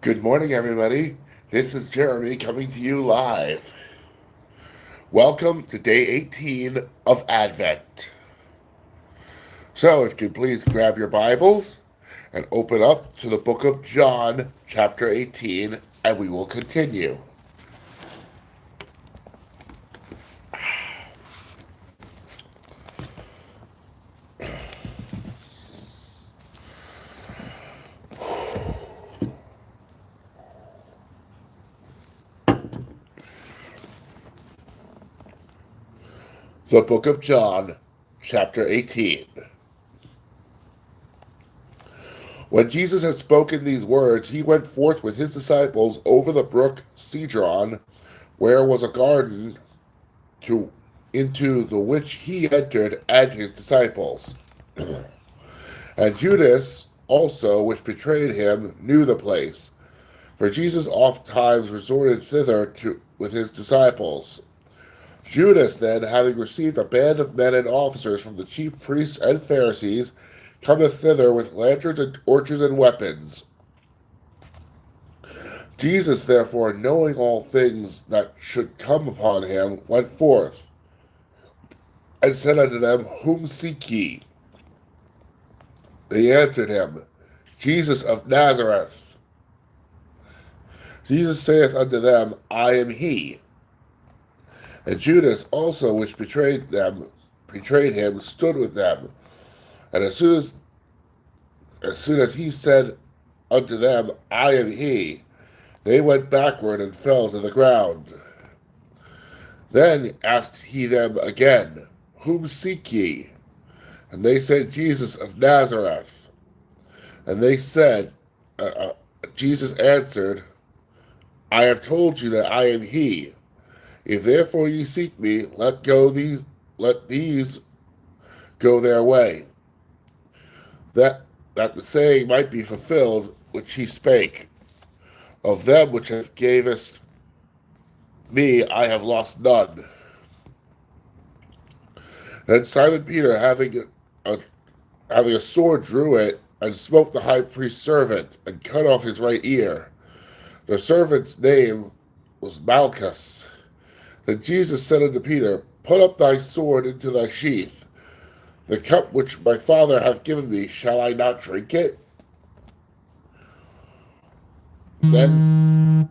Good morning, everybody. This is Jeremy coming to you live. Welcome to day 18 of Advent. So, if you could please grab your Bibles and open up to the book of John, chapter 18, and we will continue. The book of John, chapter 18. When Jesus had spoken these words, he went forth with his disciples over the brook Cedron, where was a garden to into the which he entered and his disciples. And Judas also, which betrayed him, knew the place, for Jesus oft times resorted thither with his disciples. Judas then, having received a band of men and officers from the chief priests and Pharisees, cometh thither with lanterns and torches and weapons. Jesus, therefore, knowing all things that should come upon him, went forth, and said unto them, Whom seek ye? They answered him, Jesus of Nazareth. Jesus saith unto them, I am he. And Judas also, which betrayed him, stood with them. And as soon as he said unto them, I am he, they went backward and fell to the ground. Then asked he them again, Whom seek ye? And they said, Jesus of Nazareth. And they said, Jesus answered, I have told you that I am he. If therefore ye seek me, let these go their way, that the saying might be fulfilled which he spake. Of them which have gavest me, I have lost none. Then Simon Peter, having a sword, drew it, and smote the high priest's servant, and cut off his right ear. The servant's name was Malchus. Then Jesus said unto Peter, Put up thy sword into thy sheath. The cup which my Father hath given me, shall I not drink it? Then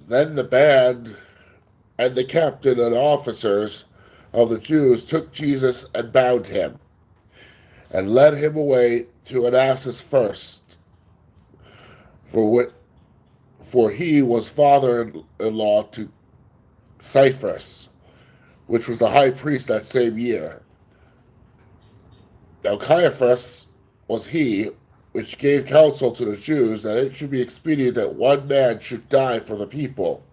the band and the captain and officers of the Jews took Jesus and bound him, and led him away to an ass's first, for he was father-in-law to Caiaphas, which was the high priest that same year. Now Caiaphas was he which gave counsel to the Jews that it should be expedient that one man should die for the people.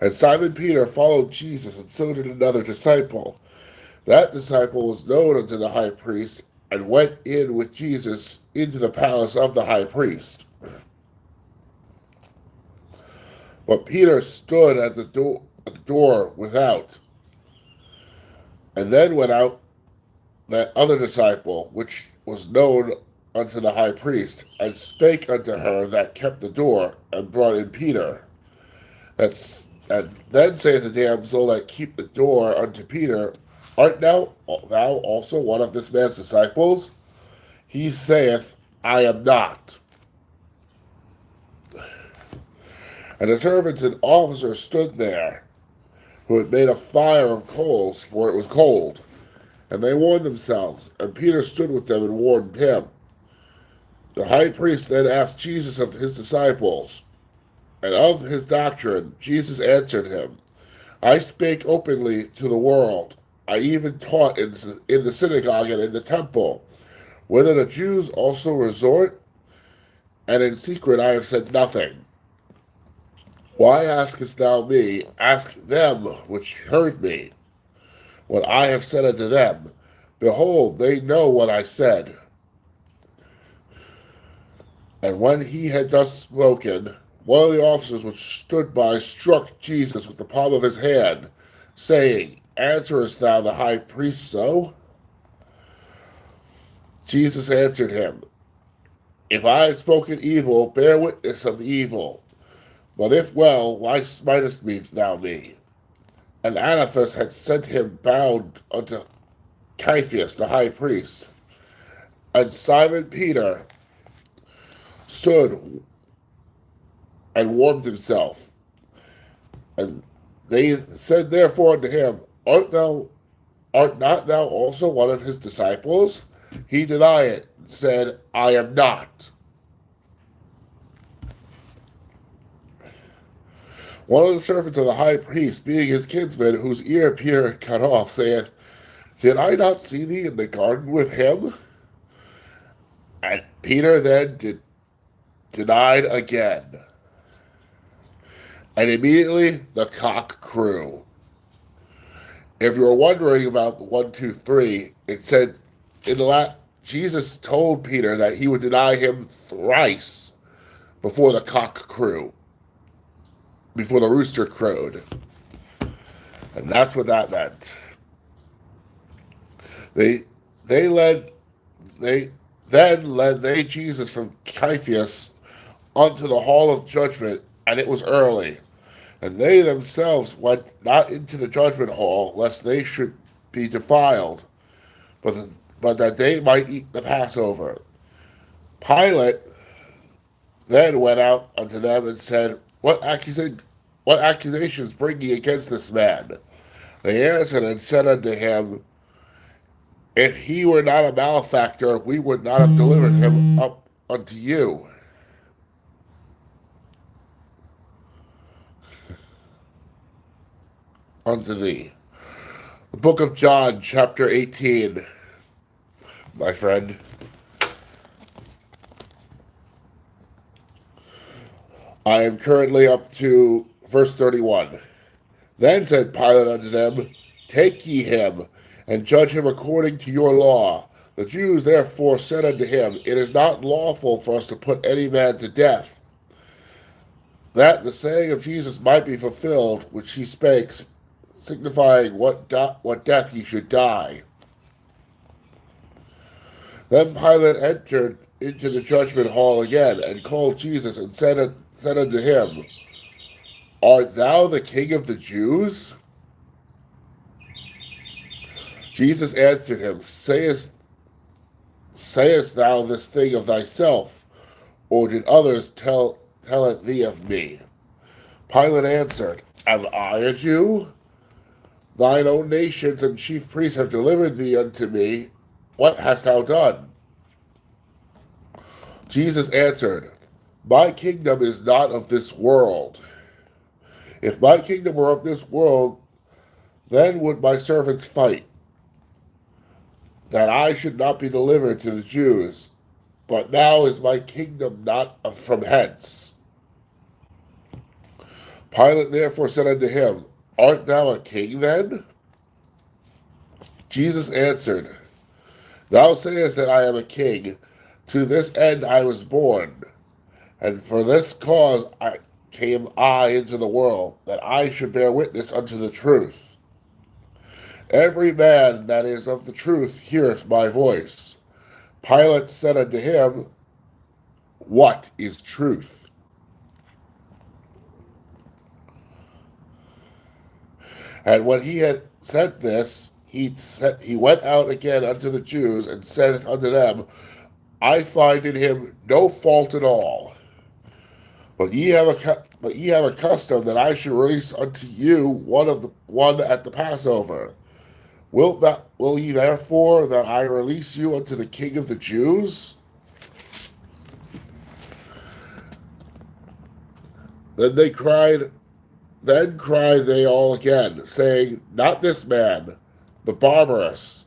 And Simon Peter followed Jesus, and so did another disciple. That disciple was known unto the high priest, and went in with Jesus into the palace of the high priest. But Peter stood at the door without. And then went out that other disciple, which was known unto the high priest, and spake unto her that kept the door, and brought in Peter. And then saith the damsel that keep the door unto Peter, Art thou also one of this man's disciples? He saith, I am not. And the servants and officers stood there, who had made a fire of coals, for it was cold. And they warmed themselves, and Peter stood with them and warmed him. The high priest then asked Jesus of his disciples, and of his doctrine. Jesus answered him, I spake openly to the world. I even taught in the synagogue and in the temple, whither the Jews also resort, and in secret I have said nothing. Why askest thou me? Ask them which heard me. What I have said unto them, behold, they know what I said. And when he had thus spoken, one of the officers which stood by struck Jesus with the palm of his hand, saying, Answerest thou the high priest so? Jesus answered him, If I have spoken evil, bear witness of the evil. But if well, why smitest thou me? And Antipas had sent him bound unto Caiaphas the high priest. And Simon Peter stood and warmed himself. And they said therefore unto him, Art not thou also one of his disciples? He denied it, and said, I am not. One of the servants of the high priest, being his kinsman, whose ear Peter had cut off, saith, Did I not see thee in the garden with him? And Peter then denied again. And immediately the cock crew. If you were wondering about the 1, 2, 3, it said Jesus told Peter that he would deny him thrice before the cock crew, before the rooster crowed. And that's what that meant. They then led Jesus from Caiaphas unto the hall of judgment, and it was early. And they themselves went not into the judgment hall, lest they should be defiled, but that they might eat the Passover. Pilate then went out unto them and said, What accusations bring ye against this man? They answered and said unto him, If he were not a malefactor, we would not have delivered him up unto you. Unto thee. The book of John, chapter 18, my friend. I am currently up to verse 31. Then said Pilate unto them, Take ye him, and judge him according to your law. The Jews therefore said unto him, It is not lawful for us to put any man to death, that the saying of Jesus might be fulfilled, which he spake, signifying what death he should die. Then Pilate entered into the judgment hall again, and called Jesus, and said unto him, Art thou the king of the Jews? Jesus answered him, Sayest thou this thing of thyself, or did others tell it thee of me? Pilate answered, Am I a Jew? Thine own nations and chief priests have delivered thee unto me. What hast thou done? Jesus answered, My kingdom is not of this world. If my kingdom were of this world, then would my servants fight, that I should not be delivered to the Jews. But now is my kingdom not from hence. Pilate therefore said unto him, Art thou a king then? Jesus answered, Thou sayest that I am a king. To this end I was born, and for this cause came I into the world, that I should bear witness unto the truth. Every man that is of the truth heareth my voice. Pilate said unto him, What is truth? And when he had said this, he went out again unto the Jews, and said unto them, I find in him no fault at all. But ye have a custom that I should release unto you one at the Passover. Will ye therefore that I release you unto the King of the Jews? Then cried they all again, saying, Not this man, but Barabbas.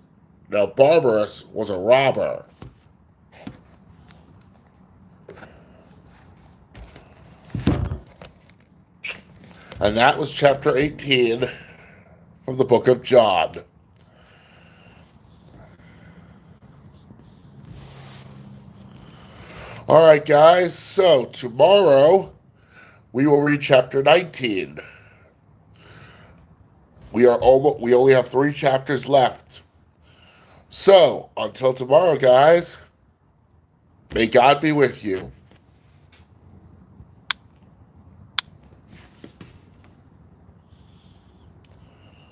Now Barabbas was a robber. And that was chapter 18 from the book of John. All right, guys, so tomorrow we will read chapter 19. We only have 3 chapters left. So, until tomorrow, guys, May God be with you.